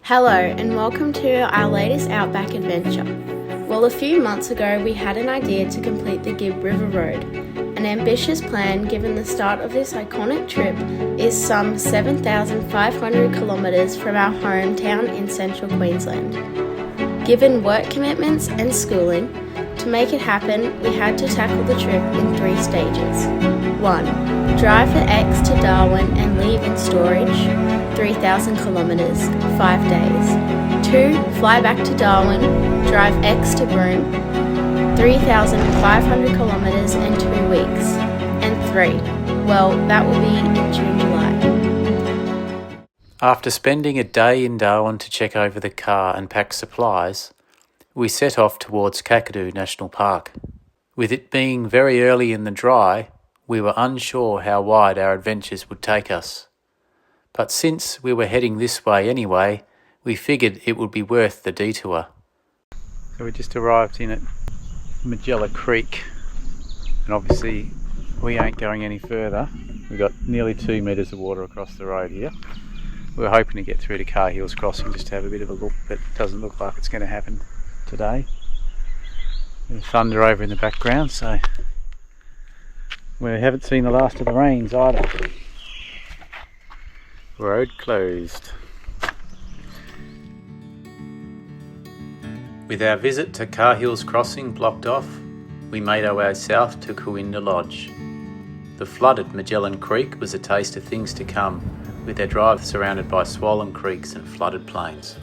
Hello and welcome to our latest Outback adventure. Well, a few months ago we had an idea to complete the Gibb River Road. An ambitious plan given the start of this iconic trip is some 7,500 kilometres from our hometown in central Queensland. Given work commitments and schooling, to make it happen we had to tackle the trip in 3 stages. 1. Drive the X to Darwin and leave in storage, 3,000 kilometres, 5 days. 2. Fly back to Darwin, drive X to Broome, 3,500 kilometres and 2 weeks. And 3. Well, that will be in June, July. After spending a day in Darwin to check over the car and pack supplies, we set off towards Kakadu National Park. With it being very early in the dry, we were unsure how wide our adventures would take us. But since we were heading this way anyway, we figured it would be worth the detour. So we just arrived in at Magella Creek, and obviously we ain't going any further. We've got nearly 2 metres of water across the road here. We were hoping to get through to Car Hills Crossing just to have a bit of a look, but it doesn't look like it's going to happen today. There's thunder over in the background, so we haven't seen the last of the rains either. Road closed. With our visit to Car Hills Crossing blocked off, we made our way south to Cooinda Lodge. The flooded Magellan Creek was a taste of things to come, with our drive surrounded by swollen creeks and flooded plains.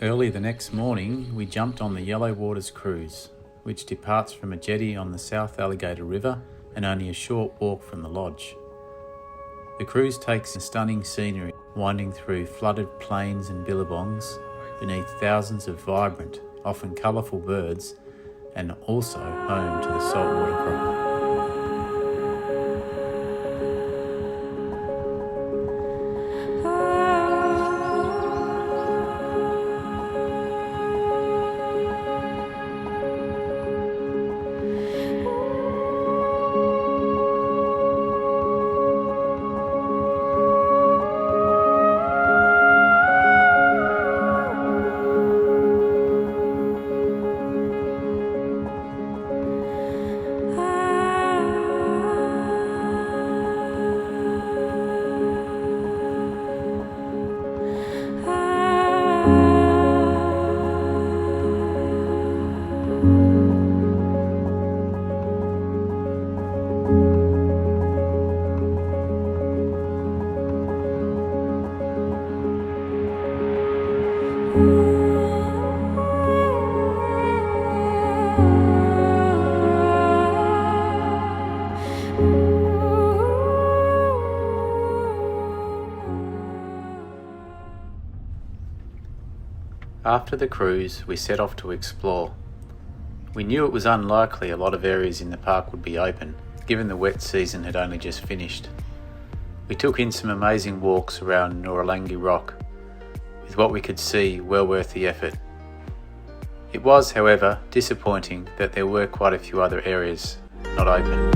Early the next morning, we jumped on the Yellow Waters cruise, which departs from a jetty on the South Alligator River and only a short walk from the lodge. The cruise takes stunning scenery, winding through flooded plains and billabongs, beneath thousands of vibrant, often colourful birds, and also home to the saltwater crocodile. After the cruise, we set off to explore. We knew it was unlikely a lot of areas in the park would be open, given the wet season had only just finished. We took in some amazing walks around Noralangi Rock, with what we could see well worth the effort. It was, however, disappointing that there were quite a few other areas not open.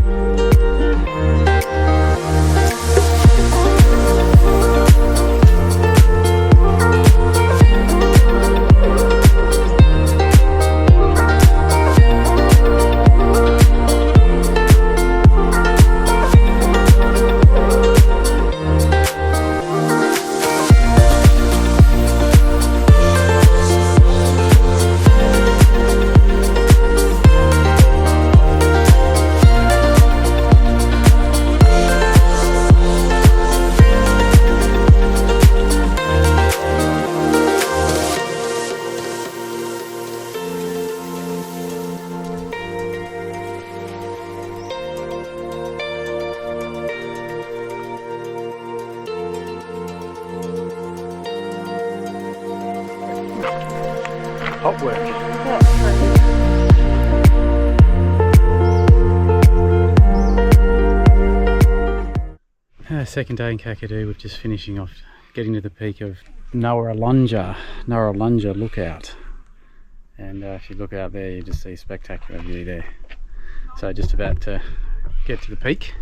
Hot work. Second day in Kakadu, we're just finishing off getting to the peak of Noaralunga Lookout. And if you look out there, you just see a spectacular view there. So just about to get to the peak.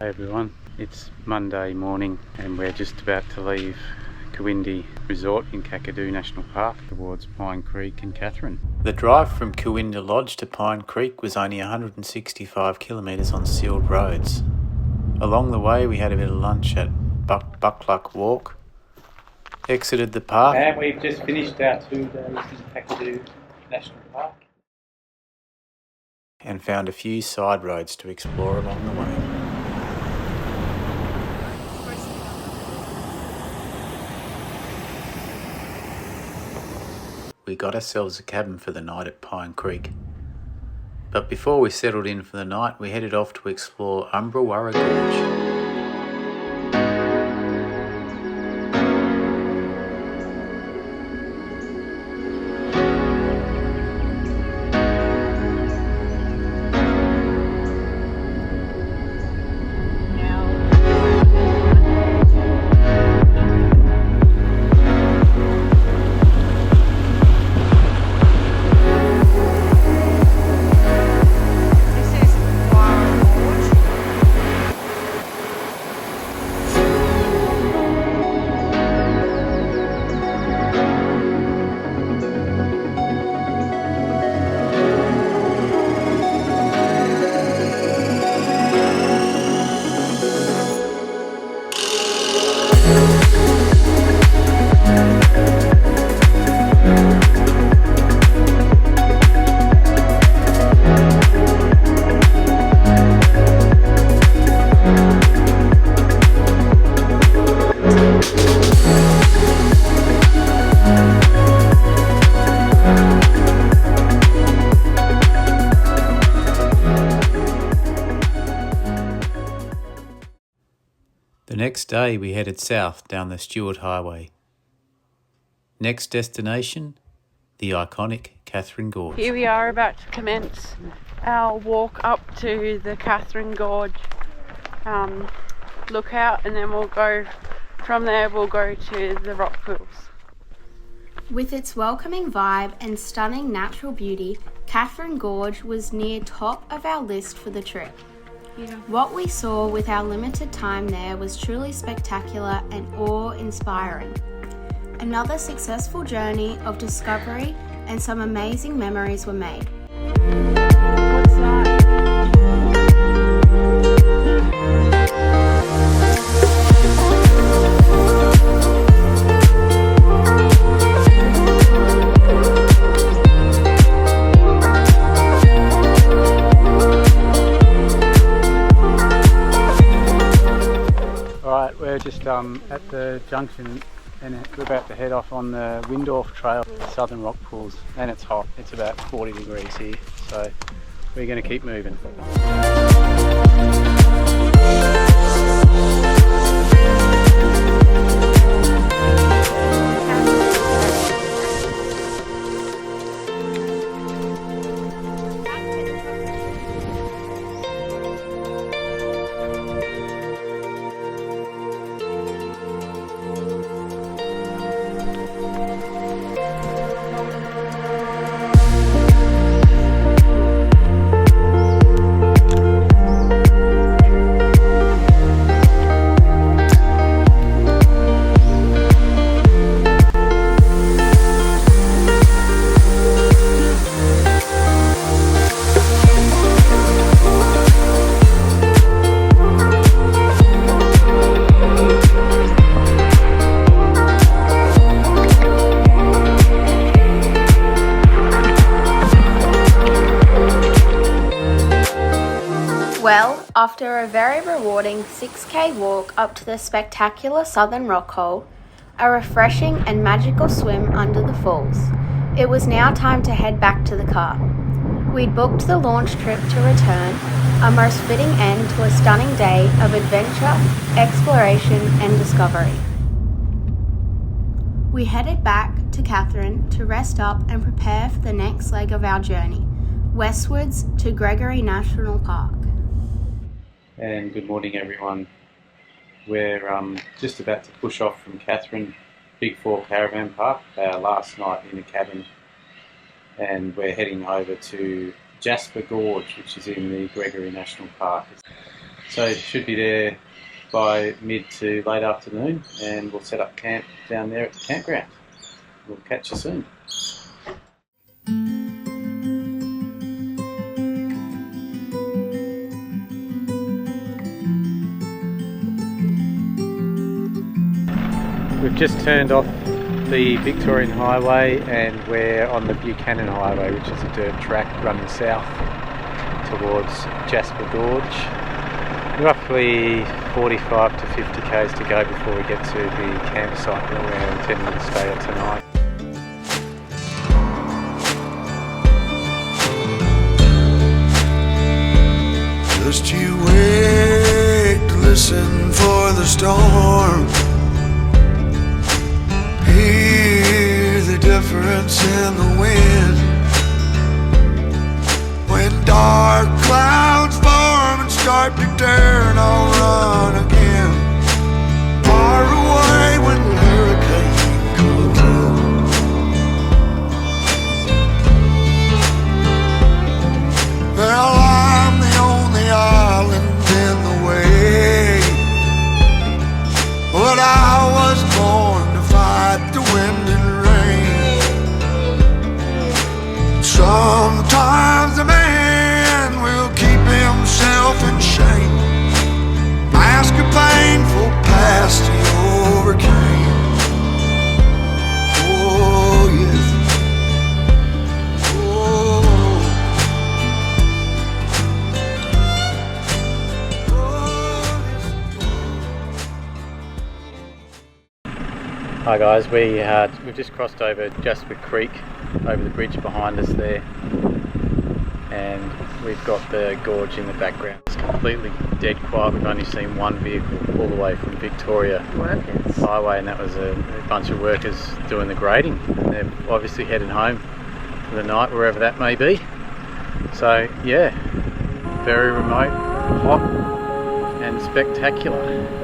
Hey everyone, it's Monday morning and we're just about to leave Kawindi Resort in Kakadu National Park towards Pine Creek and Katherine. The drive from Kawinda Lodge to Pine Creek was only 165 kilometres on sealed roads. Along the way we had a bit of lunch at Buckluck Walk, exited the park, and we've just finished our 2 days in Kakadu National Park and found a few side roads to explore along the way. We got ourselves a cabin for the night at Pine Creek. But before we settled in for the night, we headed off to explore Umbrawarra Gorge. The next day we headed south down the Stewart Highway. Next destination, the iconic Katherine Gorge. Here we are about to commence our walk up to the Katherine Gorge lookout, and then we'll go from there, we'll go to the rock pools. With its welcoming vibe and stunning natural beauty, Katherine Gorge was near top of our list for the trip. Yeah. What we saw with our limited time there was truly spectacular and awe-inspiring. Another successful journey of discovery, and some amazing memories were made. What's that? Alright, we're just at the junction and we're about to head off on the Windorf Trail, Southern Rock Pools, and it's hot. It's about 40 degrees here, so we're going to keep moving. Well, after a very rewarding 6k walk up to the spectacular Southern Rock Hole, a refreshing and magical swim under the falls, it was now time to head back to the car. We'd booked the launch trip to return a most fitting end to a stunning day of adventure, exploration and discovery. We headed back to Katherine to rest up and prepare for the next leg of our journey, westwards to Gregory National Park. And good morning everyone. We're just about to push off from Katherine Big Four Caravan Park, our last night in a cabin, and we're heading over to Jasper Gorge, which is in the Gregory National Park. So it should be there by mid to late afternoon, and we'll set up camp down there at the campground. We'll catch you soon. We've just turned off the Victorian Highway and we're on the Buchanan Highway, which is a dirt track running south towards Jasper Gorge. Roughly 45 to 50 k's to go before we get to the campsite where we're intending to stay at tonight. Just you wait to listen for the storm. Hear the difference in the wind. When dark clouds form and start to turn, I'll run again. Far away when the hurricane comes in. Well, I'm the only island in the way, but I was born to fight the wind and rain. Sometimes a man will keep himself in shame, mask a painful past he overcame. Oh yes, oh, Hi guys, we've just crossed over Jasper Creek, over the bridge behind us there, and we've got the gorge in the background. It's completely dead quiet. We've only seen one vehicle all the way from Victoria Highway, and that was a bunch of workers doing the grading. They're obviously headed home for the night, wherever that may be. So yeah, very remote, hot and spectacular.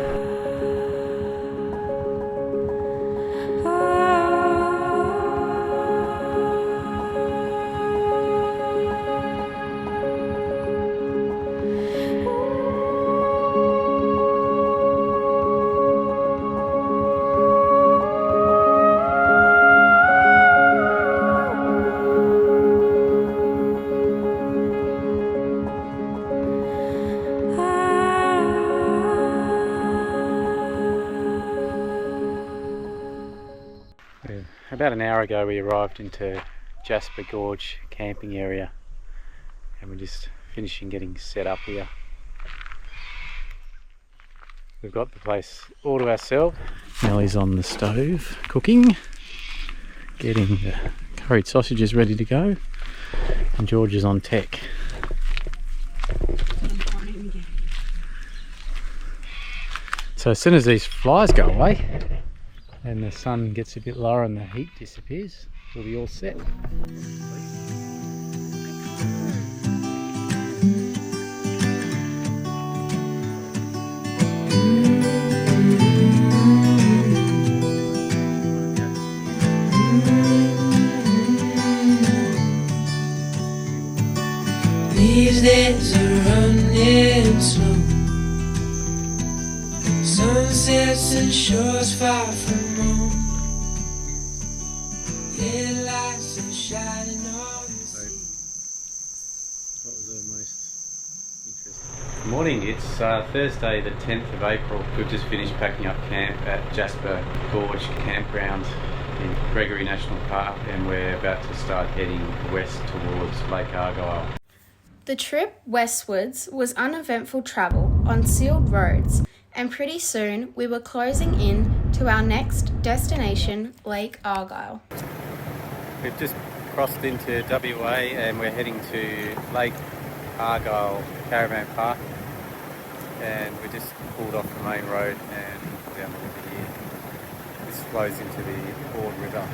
About an hour ago we arrived into Jasper Gorge camping area, and we're just finishing getting set up here. We've got the place all to ourselves. Nellie's on the stove cooking, getting the curried sausages ready to go, and George is on tech. So as soon as these flies go away and the sun gets a bit lower and the heat disappears, we'll be all set. These days are running slow. Sunsets and shores far from home. Headlights are shining on the sea. What was the most interesting? Good morning, it's Thursday the 10th of April. We've just finished packing up camp at Jasper Gorge Campground in Gregory National Park, and we're about to start heading west towards Lake Argyle. The trip westwards was uneventful travel on sealed roads, and pretty soon we were closing in to our next destination, Lake Argyle. We've just crossed into WA and we're heading to Lake Argyle Caravan Park, and we just pulled off the main road and down the river here. This flows into the Gorge River.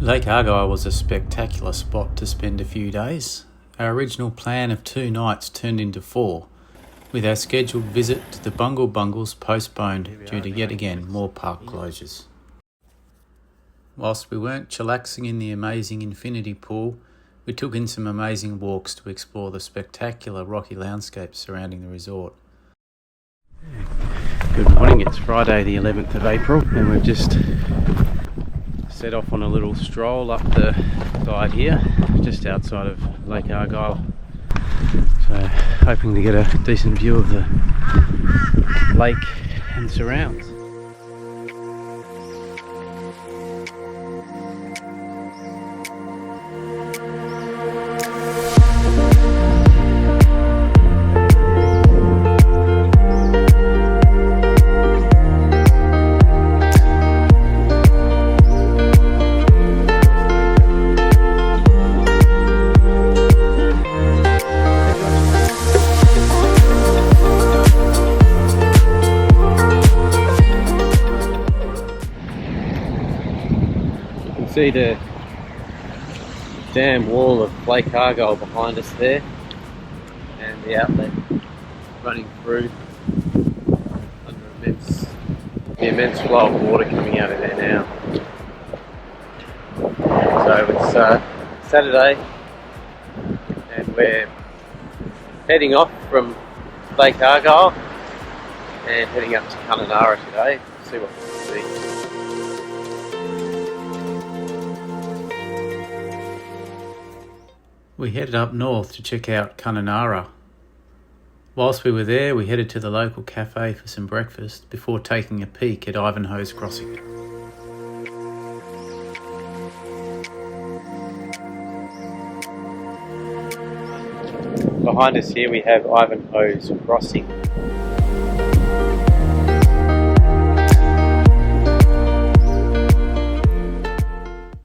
Lake Argyle was a spectacular spot to spend a few days. Our original plan of 2 nights turned into 4, with our scheduled visit to the Bungle Bungles postponed due to yet again more park closures. Whilst we weren't chillaxing in the amazing infinity pool, we took in some amazing walks to explore the spectacular rocky landscapes surrounding the resort. Good morning, it's Friday the 11th of April and we've just set off on a little stroll up the guide here, just outside of Lake Argyle. So hoping to get a decent view of the lake and surrounds. See the dam wall of Lake Argyle behind us there, and the outlet running through under the immense flow of water coming out of there now. So it's Saturday and we're heading off from Lake Argyle and heading up to Kununurra today to see what we can see. We headed up north to check out Kununurra. Whilst we were there, we headed to the local cafe for some breakfast before taking a peek at Ivanhoe's Crossing. Behind us here we have Ivanhoe's Crossing.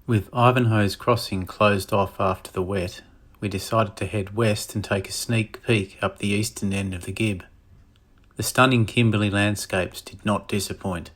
With Ivanhoe's Crossing closed off after the wet, we decided to head west and take a sneak peek up the eastern end of the Gibb. The stunning Kimberley landscapes did not disappoint.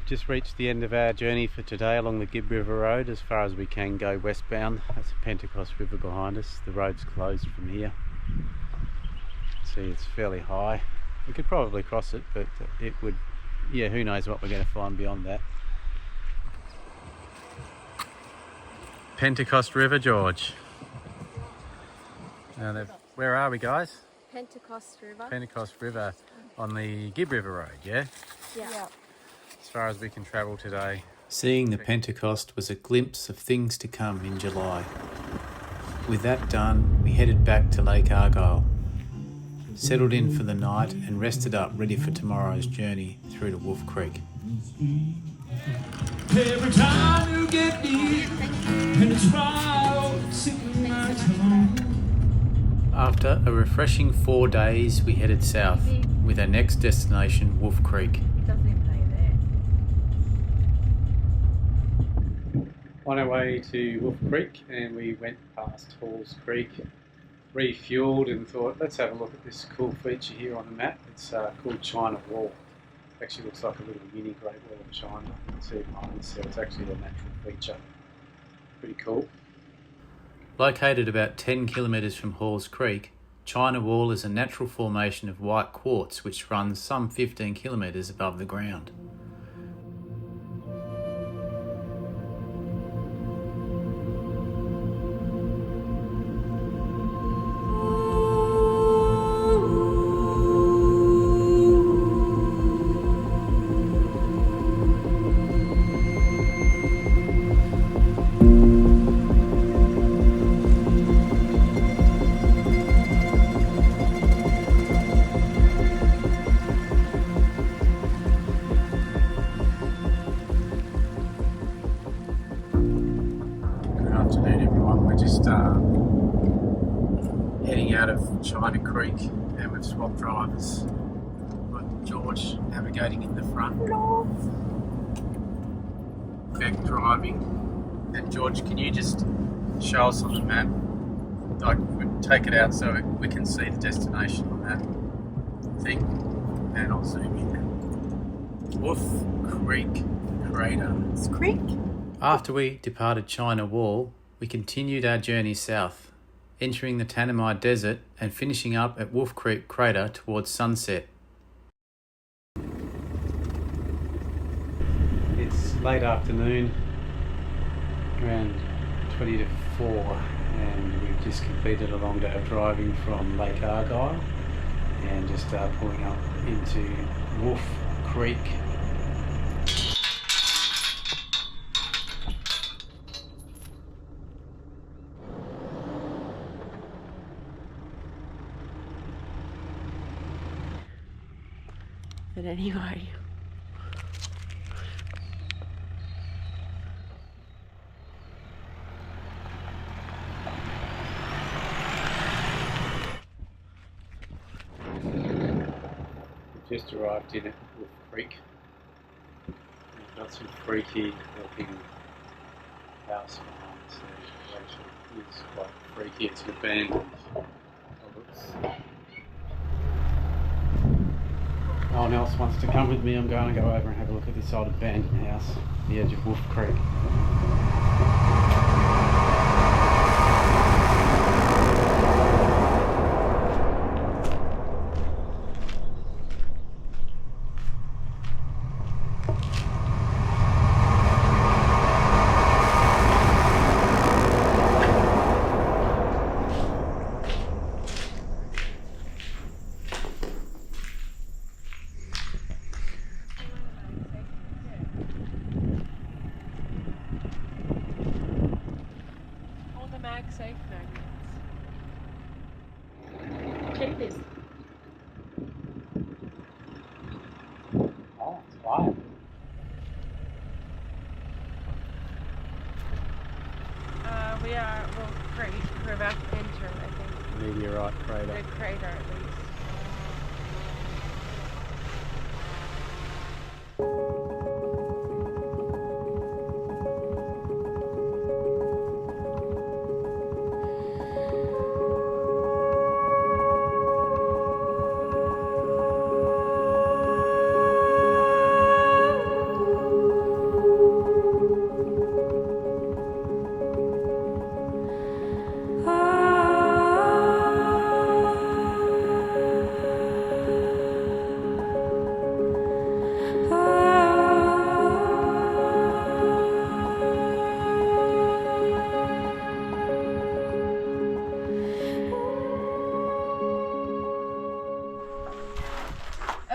just reached the end of our journey for today along the Gibb River Road as far as we can go westbound. That's the Pentecost River behind us. The road's closed from here. See, it's fairly high. We could probably cross it, but it would, yeah, who knows what we're going to find beyond that. Pentecost River, George. Where are we, guys? Pentecost River. Pentecost River on the Gibb River Road, yeah? Yeah. As far as we can travel today. Seeing the Pentecost was a glimpse of things to come in July. With that done, we headed back to Lake Argyle, settled in for the night and rested up ready for tomorrow's journey through to Wolfe Creek. Every time you get near, and it's right, singing my tongue. After a refreshing 4 days, we headed south, with our next destination Wolfe Creek. On our way to Wolfe Creek, and we went past Halls Creek, refueled and thought, let's have a look at this cool feature here on the map. It's called China Wall. It actually looks like a little mini Great Wall of China. You can see it behind us, so it's actually a natural feature. Pretty cool. Located about 10 kilometres from Halls Creek, China Wall is a natural formation of white quartz which runs some 15 kilometres above the ground. Heading out of China Creek, and we've swapped drivers. Got George navigating in the front, Beck driving, and George, can you just show us on the map? Like, take it out so we can see the destination on that thing, and I'll zoom in. Wolfe Creek Crater. It's creek. After we departed China Wall, we continued our journey south, entering the Tanami Desert and finishing up at Wolfe Creek Crater towards sunset. It's late afternoon, around 20 to 4, and we've just completed a long day of driving from Lake Argyle and just pulling up into Wolfe Creek. But anyway, We've just arrived in at Wolfe Creek. We've got some freaky looking house behind us there. It actually is quite freaky. It's an abandoned. No one else wants to come with me. I'm going to go over and have a look at this old abandoned house at the edge of Wolfe Creek. safe magnets. Check this. Oh, it's fine. We are, well, great. We're about to enter, I think. Meteorite crater. The crater, at least.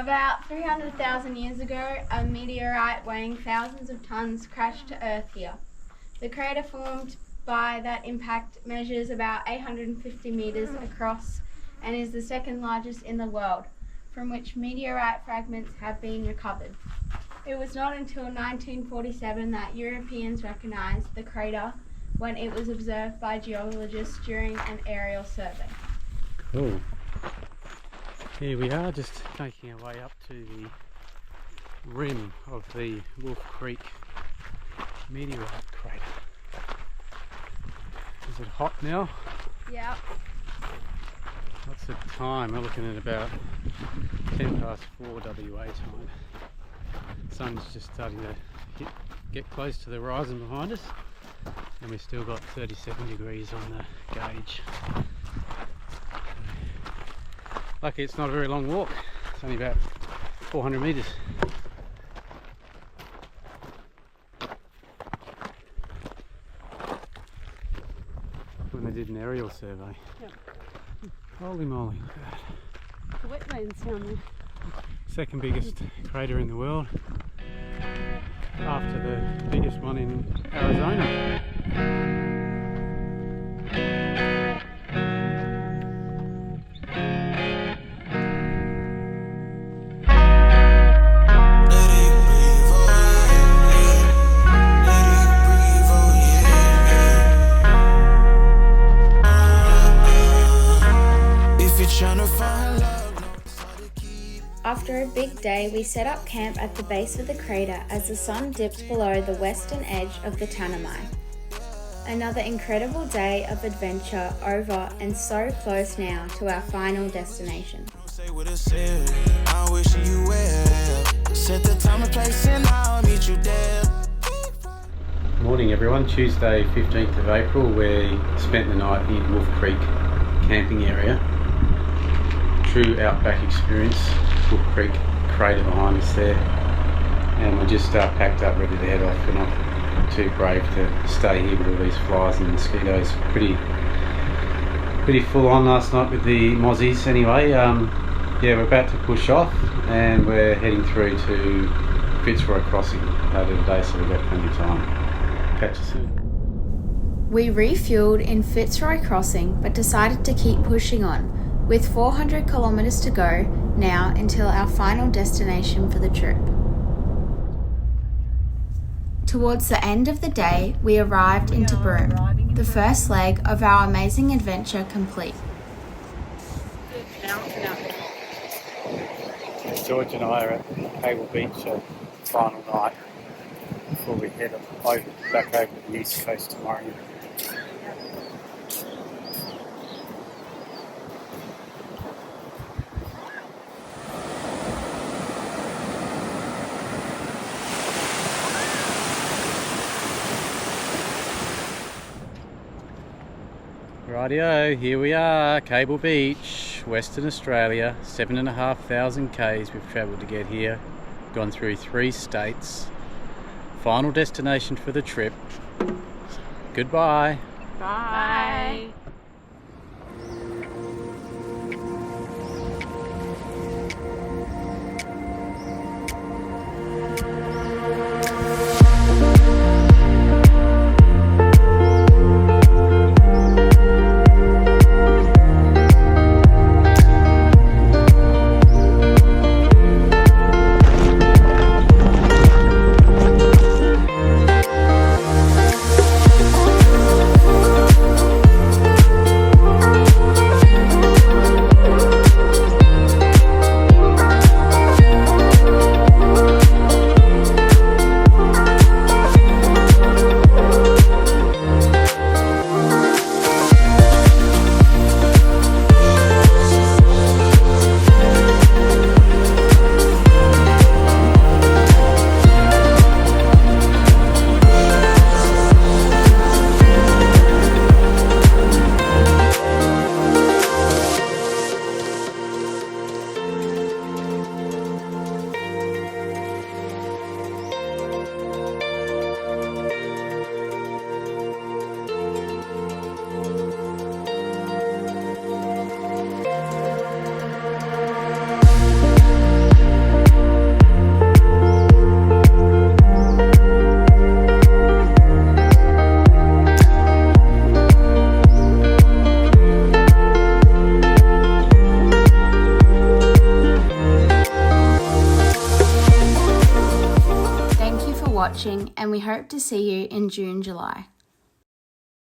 About 300,000 years ago, a meteorite weighing thousands of tons crashed to Earth here. The crater formed by that impact measures about 850 metres across and is the second largest in the world, from which meteorite fragments have been recovered. It was not until 1947 that Europeans recognised the crater when it was observed by geologists during an aerial survey. Cool. Here we are, just making our way up to the rim of the Wolfe Creek meteorite crater. Is it hot now? Yep. What's the time? We're looking at about 10 past 4 WA time. Sun's just starting to get close to the horizon behind us, and we've still got 37 degrees on the gauge. Lucky it's not a very long walk, it's only about 400 metres. When they did an aerial survey. Yep. Holy moly, look at that. The wetlands down there. Second biggest crater in the world, after the biggest one in Arizona. After a big day, we set up camp at the base of the crater as the sun dips below the western edge of the Tanami. Another incredible day of adventure over, and so close now to our final destination. Morning everyone, Tuesday 15th of April. We spent the night in Wolfe Creek camping area. True outback experience. Wolfe Creek crater behind us there, and we're just packed up ready to head off. We're not too brave to stay here with all these flies and mosquitoes. Pretty full on last night with the mozzies anyway. Yeah, we're about to push off and we're heading through to Fitzroy Crossing later today, so we've got plenty of time. Catch you soon. We refueled in Fitzroy Crossing but decided to keep pushing on, with 400 kilometres to go now until our final destination for the trip. Towards the end of the day, we arrived into Broome, the first leg of our amazing adventure complete. George and I are at Cable Beach for the final night before we head back over to the east coast tomorrow. Rightio, here we are, Cable Beach, Western Australia, 7,500 k's we've travelled to get here, gone through 3 states, final destination for the trip. Goodbye. Bye. watching, and we hope to see you in June, July.